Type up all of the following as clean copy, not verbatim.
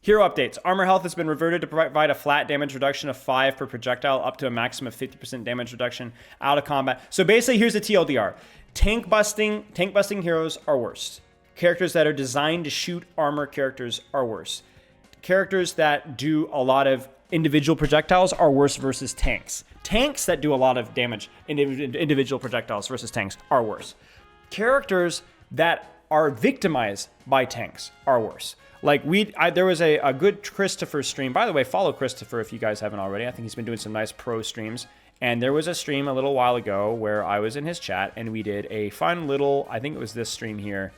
Hero updates. Armor health has been reverted to provide a flat damage reduction of 5 per projectile, up to a maximum of 50% damage reduction out of combat. So basically, here's the TLDR. Tank busting heroes are worse. Characters that are designed to shoot armor characters are worse. Characters that do a lot of individual projectiles are worse versus tanks. Tanks that do a lot of damage, individual projectiles versus tanks, are worse. Characters that are victimized by tanks are worse. Like there was a good Christopher stream. By the way, follow Christopher if you guys haven't already. I think he's been doing some nice pro streams. And there was a stream a little while ago where I was in his chat and we did a fun little, I think it was this stream here.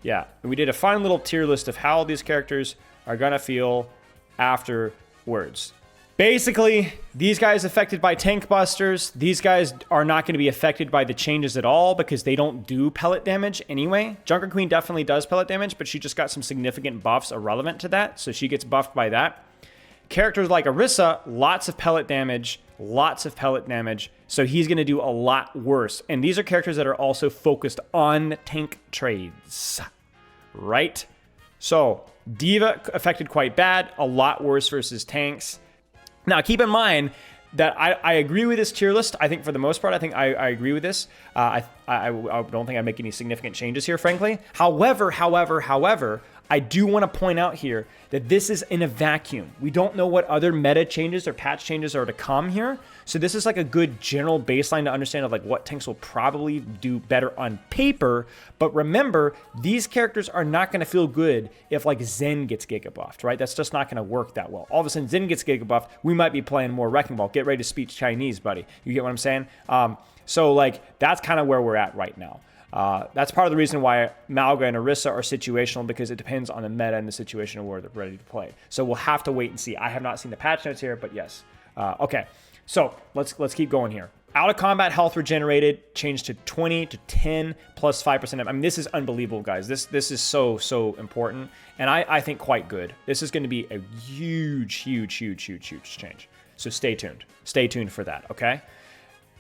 Yeah, we did a fun little tier list of how these characters are gonna feel afterwards. Basically, these guys affected by tank busters, these guys are not going to be affected by the changes at all because they don't do pellet damage anyway. Junker Queen definitely does pellet damage, but she just got some significant buffs irrelevant to that, so she gets buffed by that. Characters like Orisa, lots of pellet damage, so he's going to do a lot worse. And these are characters that are also focused on tank trades, right? So, D.Va affected quite bad, a lot worse versus tanks. Now, keep in mind that I agree with this tier list. I think for the most part, I agree with this. I don't think I make any significant changes here, frankly. However, I do want to point out here that this is in a vacuum. We don't know what other meta changes or patch changes are to come here. So this is like a good general baseline to understand of like what tanks will probably do better on paper. But remember, these characters are not going to feel good if like Zen gets Giga buffed, right? That's just not going to work that well. All of a sudden, Zen gets Giga buffed, we might be playing more Wrecking Ball. Get ready to speak Chinese, buddy. You get what I'm saying? So like that's kind of where we're at right now. That's part of the reason why Malga and Orisa are situational, because it depends on the meta and the situation where they're ready to play. So we'll have to wait and see. I have not seen the patch notes here, but yes. Okay, so let's keep going here. Out of combat health regenerated changed to 20 to 10 plus 5%. I mean, this is unbelievable, guys. This is so important, and I think quite good. This is going to be a huge change. So stay tuned. Stay tuned for that. Okay.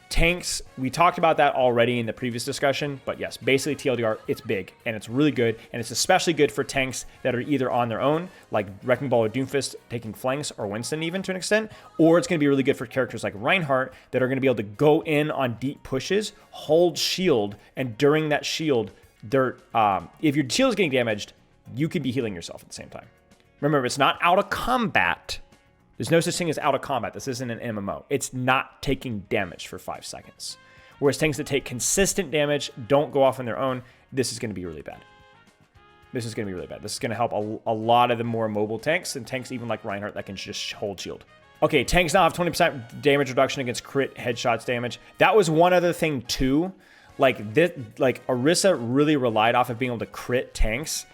Tanks, we talked about that already in the previous discussion, but yes, basically TLDR, it's big and it's really good, and it's especially good for tanks that are either on their own, like Wrecking Ball or Doomfist taking flanks, or Winston even to an extent, or it's going to be really good for characters like Reinhardt that are going to be able to go in on deep pushes, hold shield, and during that shield, if your shield is getting damaged, you could be healing yourself at the same time. Remember, it's not out of combat. There's no such thing as out of combat. This isn't an MMO. It's not taking damage for 5 seconds. Whereas tanks that take consistent damage, don't go off on their own, this is going to be really bad. This is going to help a lot of the more mobile tanks, and tanks even like Reinhardt that can just hold shield. Okay, tanks now have 20% damage reduction against crit headshots damage. That was one other thing too. Like Orisa really relied off of being able to crit tanks.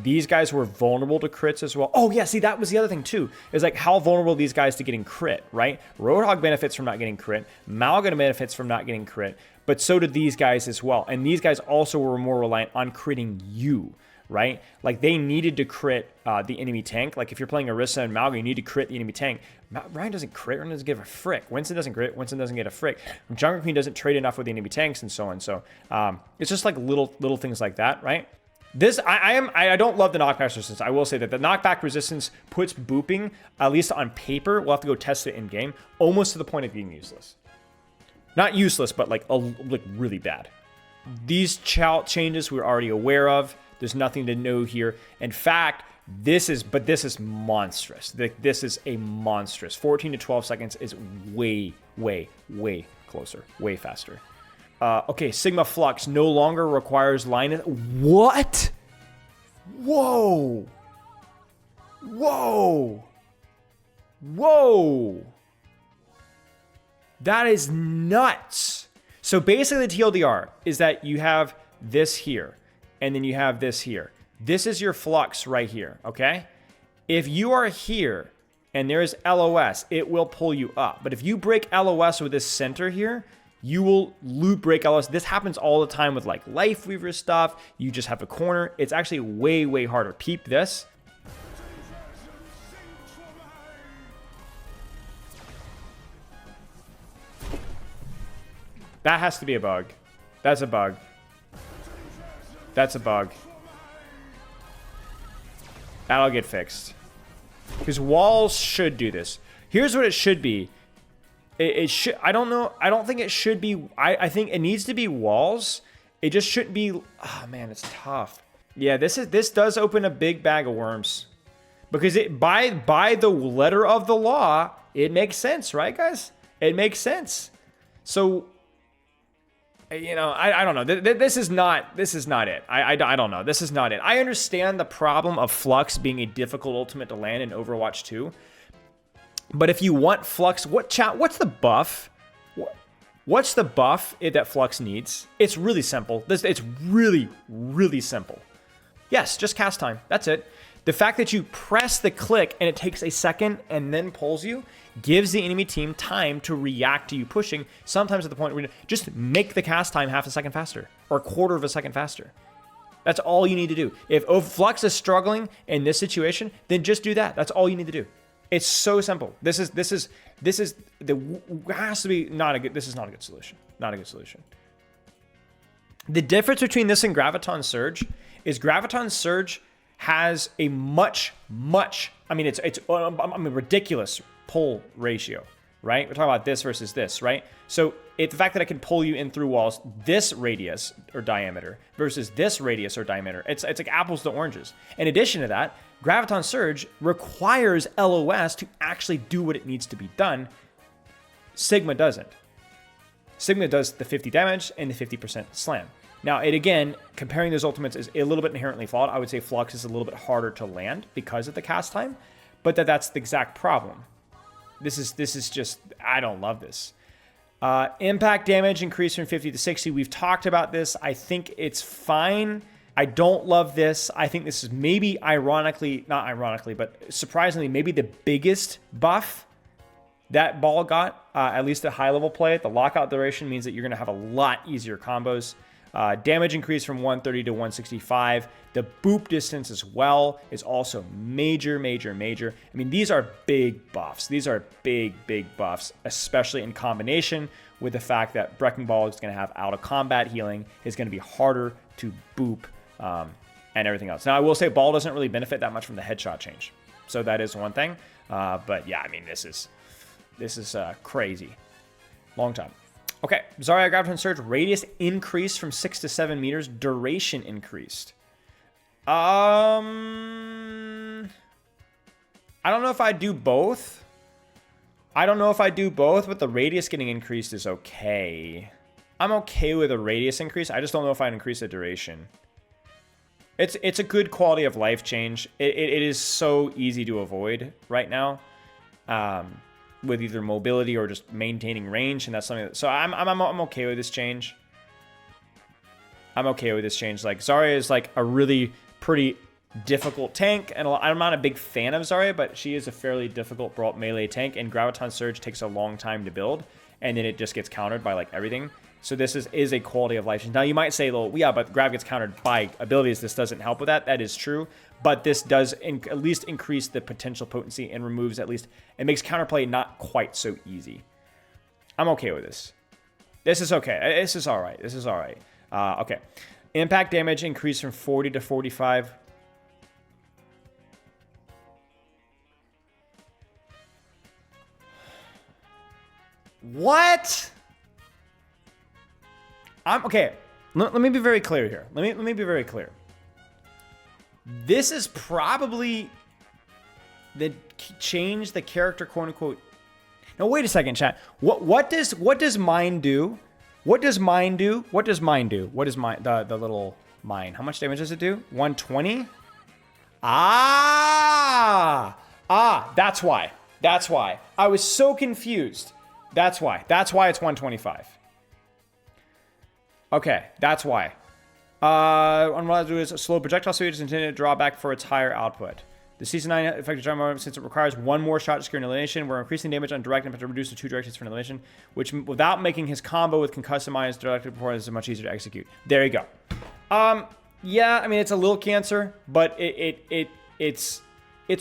These guys were vulnerable to crits as well. Oh yeah, see, that was the other thing too. Is like how vulnerable are these guys to getting crit, right? Roadhog benefits from not getting crit. Malga benefits from not getting crit. But so did these guys as well. And these guys also were more reliant on critting you, right? Like they needed to crit the enemy tank. Like if you're playing Orisa and Malga, you need to crit the enemy tank. Ryan doesn't crit, Ryan doesn't give a frick. Winston doesn't crit, Winston doesn't get a frick. Junker Queen doesn't trade enough with the enemy tanks and so on. So it's just like little things like that, right? This, I don't love the knockback resistance. I will say that the knockback resistance puts booping, at least on paper, we'll have to go test it in game, almost to the point of being useless. Not useless, but like really bad. These changes we're already aware of. There's nothing to know here. In fact, this is monstrous. This is a monstrous. 14 to 12 seconds is way closer, way faster. Okay, Sigma Flux no longer requires line. What? Whoa! That is nuts. So basically the TLDR is that you have this here, and then you have this here. This is your flux right here, okay? If you are here and there is LOS, it will pull you up. But if you break LOS with this center here, you will loop break LOS. This happens all the time with like Life Weaver stuff. You just have a corner. It's actually way harder. Peep this. That has to be a bug. That's a bug. That's a bug. That'll get fixed. Because walls should do this. Here's what it should be. It should, I don't know. I don't think it should be. I think it needs to be walls. It just shouldn't be. Oh man, it's tough. Yeah, this does open a big bag of worms. Because it by the letter of the law, it makes sense, right, guys? It makes sense. So, you know, I don't know. This is not it. I don't know. This is not it. I understand the problem of Flux being a difficult ultimate to land in Overwatch 2. But if you want Flux, what's the buff? What's the buff that Flux needs? It's really simple. It's really, really simple. Yes, just cast time. That's it. The fact that you press the click and it takes a second and then pulls you gives the enemy team time to react to you pushing, sometimes at the point where you just make the cast time half a second faster or a quarter of a second faster. That's all you need to do. If Flux is struggling in this situation, then just do that. That's all you need to do. It's so simple. This is has to be not a good. This is not a good solution. Not a good solution. The difference between this and Graviton Surge is Graviton Surge has a much, I mean, it's a ridiculous pull ratio, right? We're talking about this versus this, right? So it's the fact that I can pull you in through walls, this radius or diameter versus this radius or diameter. It's like apples to oranges. In addition to that, Graviton Surge requires LOS to actually do what it needs to be done. Sigma doesn't. Sigma does the 50 damage and the 50% slam. Now, again, comparing those ultimates is a little bit inherently flawed. I would say Flux is a little bit harder to land because of the cast time, but that's the exact problem. This is just, I don't love this. Impact damage increased from 50 to 60. We've talked about this. I think it's fine. I don't love this. I think this is maybe not ironically, but surprisingly, maybe the biggest buff that ball got, at least at high level play. The lockout duration means that you're going to have a lot easier combos. Damage increase from 130 to 165. The boop distance as well is also major. I mean, these are big buffs. These are big buffs, especially in combination with the fact that Wrecking Ball is going to have out of combat healing, is going to be harder to boop, and everything else. Now, I will say Ball doesn't really benefit that much from the headshot change. So that is one thing. But yeah, I mean, this is crazy. Long time. Okay, Zarya Graviton Surge, radius increased from 6 to 7 meters, duration increased. I don't know if I do both. But the radius getting increased is okay. I'm okay with a radius increase. I just don't know if I'd increase the duration. It's a good quality of life change. It is so easy to avoid right now. With either mobility or just maintaining range, and that's something that, so I'm okay with this change. Like Zarya is like a really pretty difficult tank, and I'm not a big fan of Zarya, but she is a fairly difficult melee tank, and Graviton Surge takes a long time to build, and then it just gets countered by like everything. So this is a quality of life change. Now you might say, well, yeah, but Grav gets countered by abilities. This doesn't help with that. That is true. But this does at least increase the potential potency and removes it makes counterplay not quite so easy. I'm okay with this. This is okay. This is all right. Okay. Impact damage increased from 40 to 45. What? Okay. Let me be very clear here. Let me be very clear. This is probably the change the character, quote unquote. Now wait a second, chat. What does mine do? What does mine do? What is the little mine? How much damage does it do? 120? That's why. I was so confused. That's why it's 125. Okay, that's why. On what I do is a slow projectile speed is intended to draw back for its higher output. The Season 9 effective time moment, since it requires one more shot to secure annihilation, we're increasing damage on direct and to reduce to 2 direct hits for annihilation, which without making his combo with customized directed performance is much easier to execute. There you go. Yeah, I mean it's a little cancer, but it's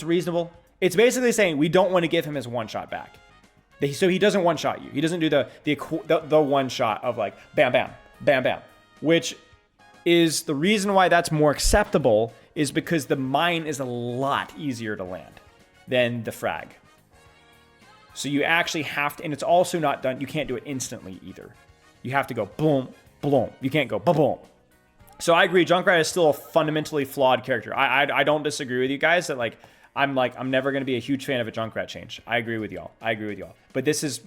reasonable. It's basically saying we don't want to give him his one shot back. So he doesn't one shot you. He doesn't do the one shot of like bam bam bam bam, which is the reason why that's more acceptable is because the mine is a lot easier to land. than the frag. So you actually have to, and it's also not done, you can't do it instantly either. You have to go boom, boom. You can't go boom, boom. So I agree, Junkrat is still a fundamentally flawed character. I don't disagree with you guys that I'm never going to be a huge fan of a Junkrat change. I agree with y'all. But this is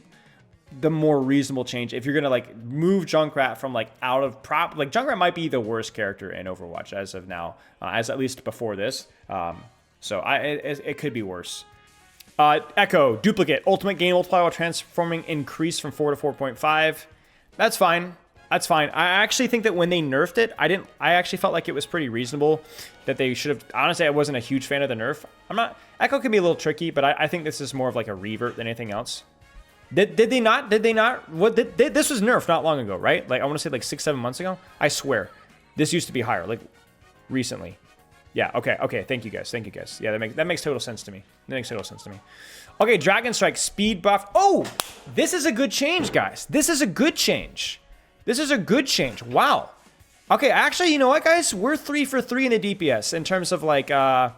the more reasonable change. If you're going to move Junkrat from out of prop, Junkrat might be the worst character in Overwatch as of now, as at least before this. So it could be worse. Echo, duplicate, ultimate gain multiplier while transforming increase from 4 to 4.5. That's fine. That's fine. I actually think that when they nerfed it, I actually felt like it was pretty reasonable that they should have. Honestly, I wasn't a huge fan of the nerf. Echo can be a little tricky, but I think this is more of a revert than anything else. Did they not? This was nerfed not long ago, right? I want to say 6-7 months ago. I swear. This used to be higher, recently. Yeah, okay. Thank you guys. Yeah, that makes total sense to me. Okay, dragonstrike speed buff. Oh, this is a good change, guys. This is a good change. Wow. Okay, actually, you know what, guys? We're 3 for 3 in the DPS in terms of I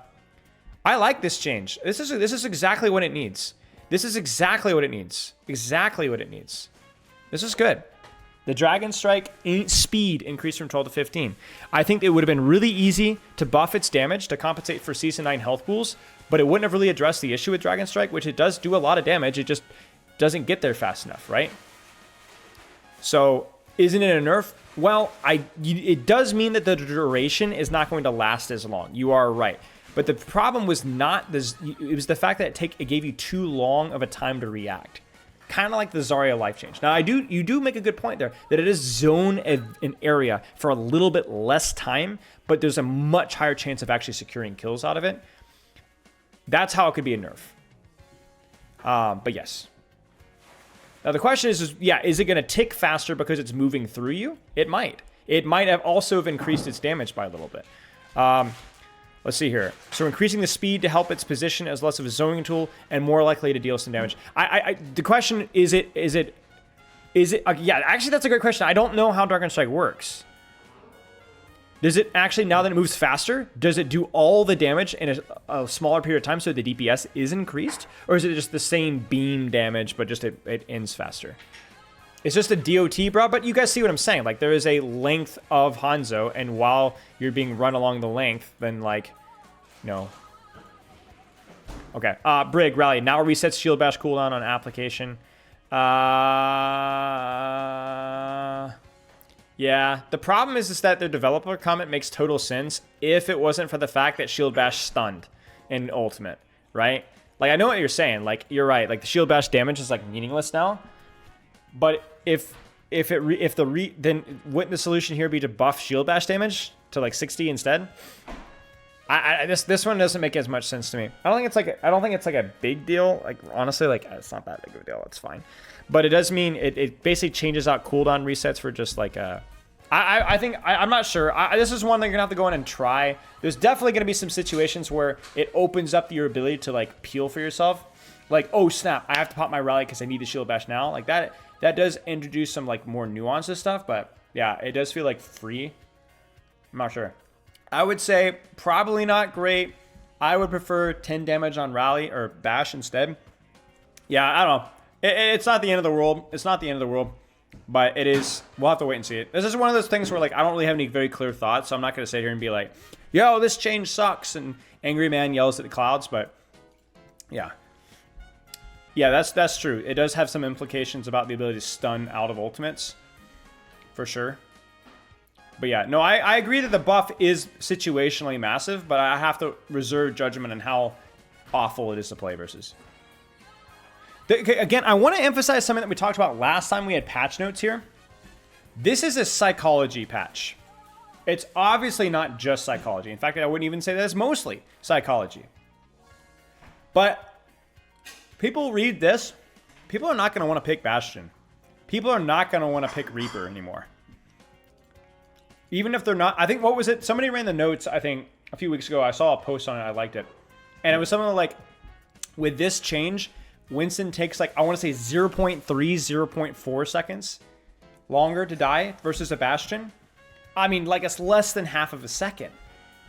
like this change. This is exactly what it needs. This is good. The Dragonstrike speed increased from 12 to 15. I think it would have been really easy to buff its damage to compensate for Season 9 health pools, but it wouldn't have really addressed the issue with Dragonstrike, which it does do a lot of damage. It just doesn't get there fast enough, right? So, isn't it a nerf? Well, it does mean that the duration is not going to last as long. You are right. But the problem was not this. It was the fact that it gave you too long of a time to react. Kind of like the Zarya life change. Now, you do make a good point there that it is zone an area for a little bit less time, but there's a much higher chance of actually securing kills out of it. That's how it could be a nerf. But yes. Now the question is it going to tick faster because it's moving through you? It might. It might have also increased its damage by a little bit. Let's see here. So increasing the speed to help its position as less of a zoning tool and more likely to deal some damage. The question is it? Yeah, actually that's a great question. I don't know how Dragonstrike works. Does it actually, now that it moves faster, does it do all the damage in a smaller period of time so the DPS is increased? Or is it just the same beam damage, but just it ends faster? It's just a DOT, bro, but you guys see what I'm saying. There is a length of Hanzo, and while you're being run along the length, then, no. Okay, Brig, rally. Now resets shield bash cooldown on application. Yeah, the problem is that their developer comment makes total sense if it wasn't for the fact that shield bash then ultimate, right? I know what you're saying. You're right. The shield bash damage is meaningless now. But then wouldn't the solution here be to buff shield bash damage to 60 instead? This one doesn't make as much sense to me. I don't think it's a big deal. Honestly, it's not that big of a deal. It's fine. But it does mean it basically changes out cooldown resets for just I'm not sure. This is one that you're gonna have to go in and try. There's definitely gonna be some situations where it opens up your ability to peel for yourself. Oh snap, I have to pop my rally because I need the shield bash now. That does introduce some more nuanced stuff, but yeah, it does feel free. I'm not sure. I would say probably not great. I would prefer 10 damage on rally or bash instead. Yeah, I don't know. It's not the end of the world. But it is. We'll have to wait and see it. This is one of those things where I don't really have any very clear thoughts, so I'm not going to sit here and be yo, this change sucks, and angry man yells at the clouds. But yeah. Yeah, that's true. It does have some implications about the ability to stun out of ultimates, for sure. But yeah, no, I agree that the buff is situationally massive, but I have to reserve judgment on how awful it is to play versus. Again, I want to emphasize something that we talked about last time we had patch notes here. This is a psychology patch. It's obviously not just psychology. In fact, I wouldn't even say that it's mostly psychology. But people read this, people are not going to want to pick Bastion. People are not going to want to pick Reaper anymore. Even if they're not, I think, what was it? Somebody ran the notes, I think, a few weeks ago. I saw a post on it. I liked it. And it was something with this change, Winston takes I want to say 0.3, 0.4 seconds longer to die versus a Bastion. I mean, it's less than half of a second.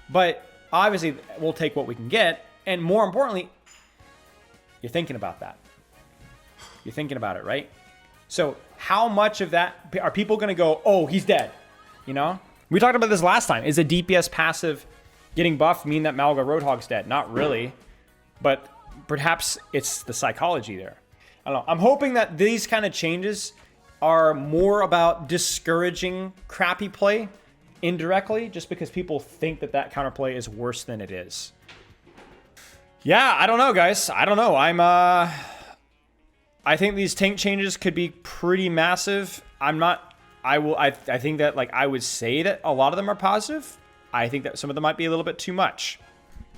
But obviously, we'll take what we can get. And more importantly, You're thinking about that. You're thinking about it, right? So how much of that are people going to go, oh, he's dead? You know? We talked about this last time. Is a DPS passive getting buffed mean that Malga Roadhog's dead? Not really. But perhaps it's the psychology there. I don't know. I'm hoping that these kind of changes are more about discouraging crappy play indirectly, just because people think that that counterplay is worse than it is. Yeah, I don't know, guys. I don't know. I think these tank changes could be pretty massive. I think that, like, I would say that a lot of them are positive. I think that some of them might be a little bit too much.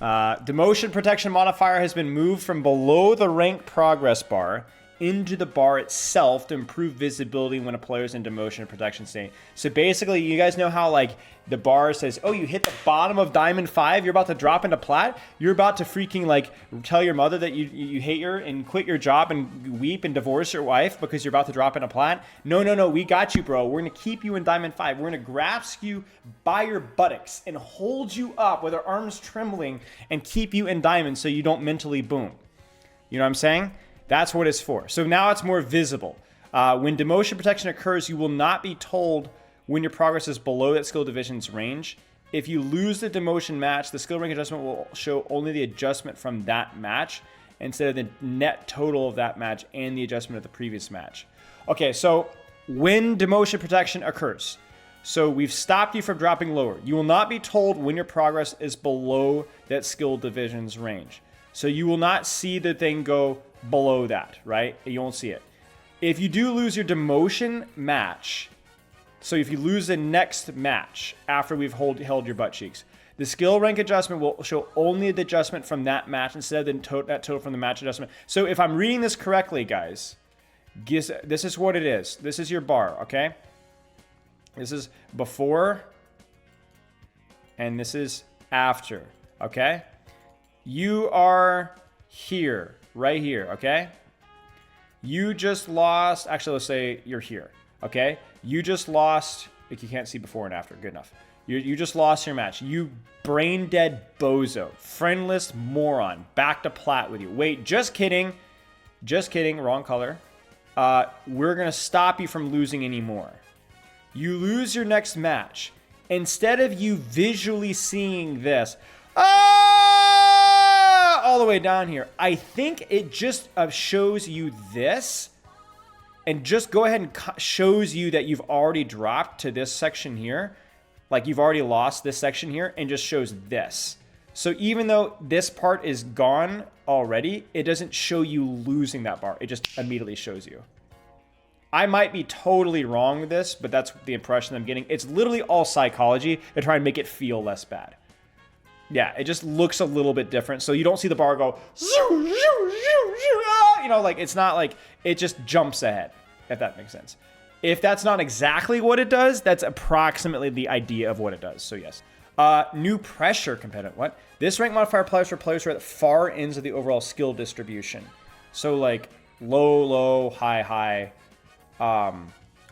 Demotion protection modifier has been moved from below the rank progress bar into the bar itself to improve visibility when a player's in demotion protection state. So basically, you guys know how, like, the bar says, oh, you hit the bottom of Diamond 5, you're about to drop into Plat, you're about to freaking, like, tell your mother that you hate her and quit your job and weep and divorce your wife because you're about to drop into Plat? No, we got you, bro. We're going to keep you in Diamond 5. We're going to grasp you by your buttocks and hold you up with our arms trembling and keep you in Diamond so you don't mentally boom. You know what I'm saying? That's what it's for. So now it's more visible. When demotion protection occurs, you will not be told when your progress is below that skill division's range. If you lose the demotion match, the skill rank adjustment will show only the adjustment from that match instead of the net total of that match and the adjustment of the previous match. Okay, so when demotion protection occurs, so we've stopped you from dropping lower. You will not be told when your progress is below that skill division's range. So you will not see the thing go below that, right? You won't see it. If you do lose your demotion match, so if you lose the next match after we've held your butt cheeks, the skill rank adjustment will show only the adjustment from that match instead of that total from the match adjustment. So if I'm reading this correctly, guys, this is what it is. This is your bar, okay? This is before, and this is after, okay? You are here, right here, okay? You just lost, actually, let's say you're here, okay? You just lost, like, you can't see before and after, good enough. You just lost your match. You brain dead bozo, friendless moron, back to Plat with you. Wait, just kidding, wrong color. We're gonna stop you from losing anymore. You lose your next match. Instead of you visually seeing this, all the way down here, I think it just shows you this, and just go ahead and shows you that you've already dropped to this section here, like you've already lost this section here, and just shows this. So even though this part is gone already, it doesn't show you losing that bar. It just immediately shows you. I might be totally wrong with this, but that's the impression I'm getting. It's literally all psychology to try and make it feel less bad. Yeah, it just looks a little bit different. So you don't see the bar go, you know, like, it's not like it just jumps ahead, if that makes sense. If that's not exactly what it does, that's approximately the idea of what it does. So yes. New pressure component. What? This rank modifier applies for players who are at the far ends of the overall skill distribution. So like low, low, high, high.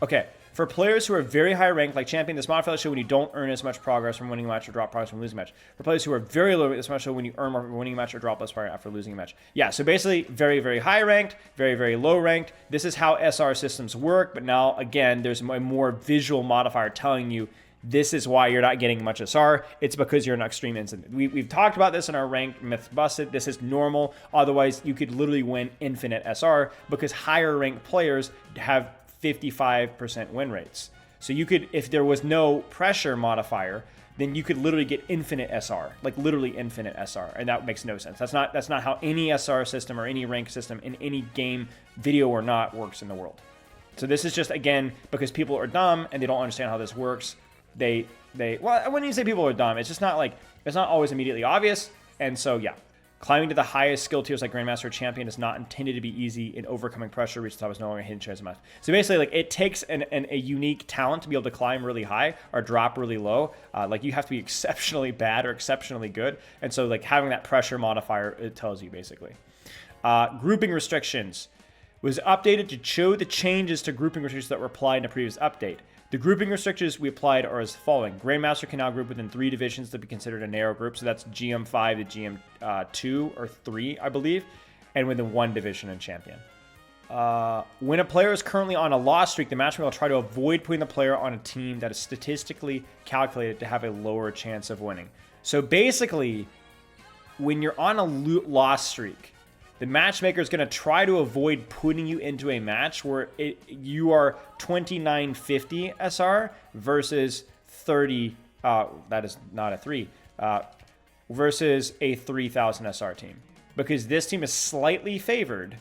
Okay. For players who are very high ranked, like champion, this modifier will show when you don't earn as much progress from winning a match or drop progress from losing a match. For players who are very low ranked, this modifier will show when you earn more from winning a match or drop less progress after losing a match. Yeah, so basically very, very high ranked, very, very low ranked. This is how SR systems work, but now, again, there's a more visual modifier telling you this is why you're not getting much SR. It's because you're an extreme incident. We've talked about this in our ranked Myth Busted. This is normal. Otherwise, you could literally win infinite SR because higher ranked players have 55% win rates. So you could, if there was no pressure modifier, then you could literally get infinite SR, like literally infinite SR, and that makes no sense. That's not how any SR system or any rank system in any game, video or not, works in the world. So this is just, again, because people are dumb and they don't understand how this works. Well, when you say people are dumb, it's just not like, it's not always immediately obvious. And so, yeah. Climbing to the highest skill tiers like Grandmaster or Champion is not intended to be easy in overcoming pressure. Reach the top is no longer a hidden chance match. So basically, like, it takes a unique talent to be able to climb really high or drop really low. Like, you have to be exceptionally bad or exceptionally good. And so, like, having that pressure modifier, it tells you, basically. Grouping restrictions was updated to show the changes to grouping restrictions that were applied in a previous update. The grouping restrictions we applied are as following. Grandmaster can now group within 3 divisions to be considered a narrow group. So that's GM5 to GM2 or 3, I believe. and within 1 division and champion. When a player is currently on a loss streak, the matchmaker will try to avoid putting the player on a team that is statistically calculated to have a lower chance of winning. So basically, when you're on a loss streak, the matchmaker is going to try to avoid putting you into a match where you are 2950 SR versus 30. That is not a 3. Versus a 3000 SR team. Because this team is slightly favored,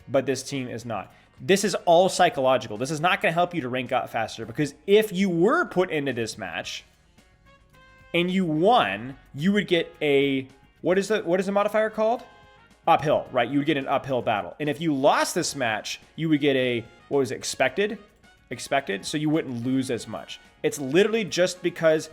but this team is not. This is all psychological. This is not going to help you to rank up faster, because if you were put into this match and you won, you would get a, what is the modifier called? Uphill, right? You would get an uphill battle. And if you lost this match, you would get a, what was it, expected, so you wouldn't lose as much. It's literally just because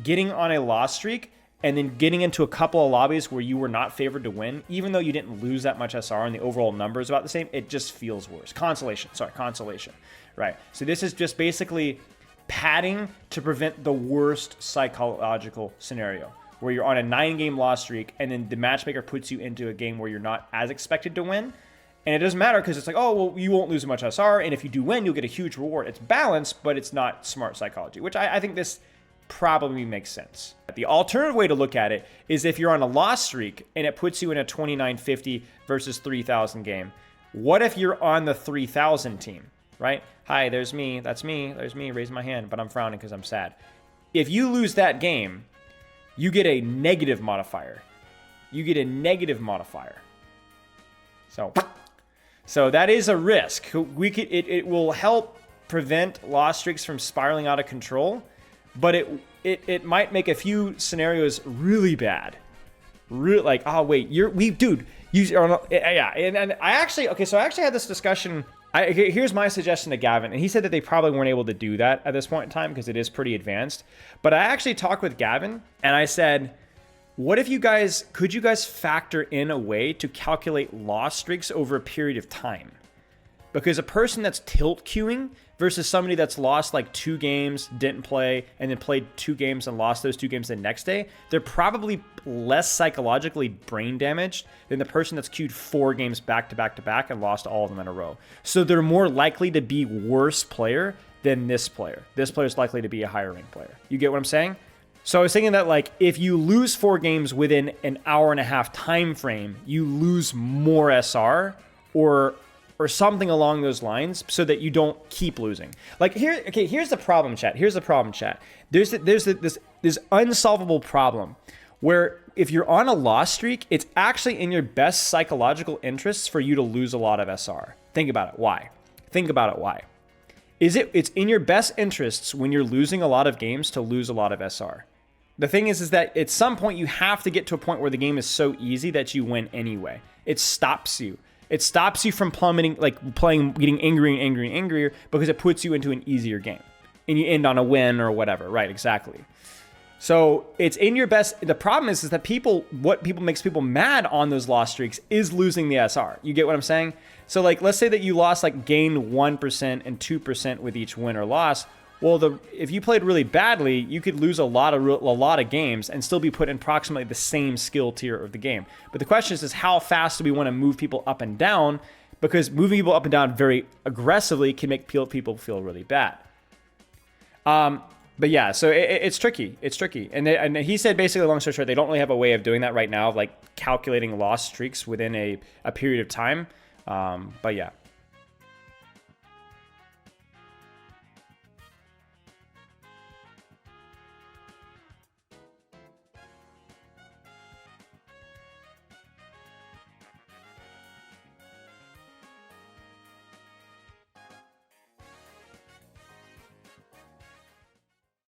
getting on a loss streak and then getting into a couple of lobbies where you were not favored to win, even though you didn't lose that much SR and the overall number is about the same, it just feels worse. Consolation, right? So this is just basically padding to prevent the worst psychological scenario, where you're on a 9-game loss streak and then the matchmaker puts you into a game where you're not as expected to win. And it doesn't matter because it's like, oh, well, you won't lose as much SR, and if you do win, you'll get a huge reward. It's balanced, but it's not smart psychology, which I think this probably makes sense. The alternative way to look at it is if you're on a loss streak and it puts you in a 2950 versus 3000 game. What if you're on the 3000 team, right? Hi, there's me, there's me, raise my hand, but I'm frowning because I'm sad. If you lose that game, you get a negative modifier. So that is a risk. It will help prevent loss streaks from spiraling out of control, but it might make a few scenarios really bad. Like, oh wait, and I actually had this discussion. Here's my suggestion to Gavin, and he said that they probably weren't able to do that at this point in time because it is pretty advanced. But I actually talked with Gavin, and I said, what if could you guys factor in a way to calculate loss streaks over a period of time? Because a person that's tilt queuing versus somebody that's lost like 2 games, didn't play, and then played 2 games and lost those 2 games the next day, they're probably less psychologically brain damaged than the person that's queued 4 games back to back to back and lost all of them in a row. So they're more likely to be worse player than this player. This player is likely to be a higher ranked player. You get what I'm saying? So I was thinking that, like, if you lose 4 games within an hour and a half time frame, you lose more SR or something along those lines, so that you don't keep losing. Like, here's the problem, chat. There's this unsolvable problem where if you're on a loss streak, it's actually in your best psychological interests for you to lose a lot of SR. Think about it. Why? It's in your best interests when you're losing a lot of games to lose a lot of SR. The thing is that at some point you have to get to a point where the game is so easy that you win anyway. It stops you. It stops you from plummeting, like getting angrier, because it puts you into an easier game. And you end on a win or whatever. Right, exactly. So it's in your best. The problem is that what makes people mad on those loss streaks is losing the SR. You get what I'm saying? So like, let's say that you lost, like, gained 1% and 2% with each win or loss. Well, if you played really badly, you could lose a lot of games and still be put in approximately the same skill tier of the game. But the question is how fast do we want to move people up and down? Because moving people up and down very aggressively can make people feel really bad. But yeah, so it's tricky. And he said, basically, long story short, they don't really have a way of doing that right now, of like calculating loss streaks within a period of time. But yeah.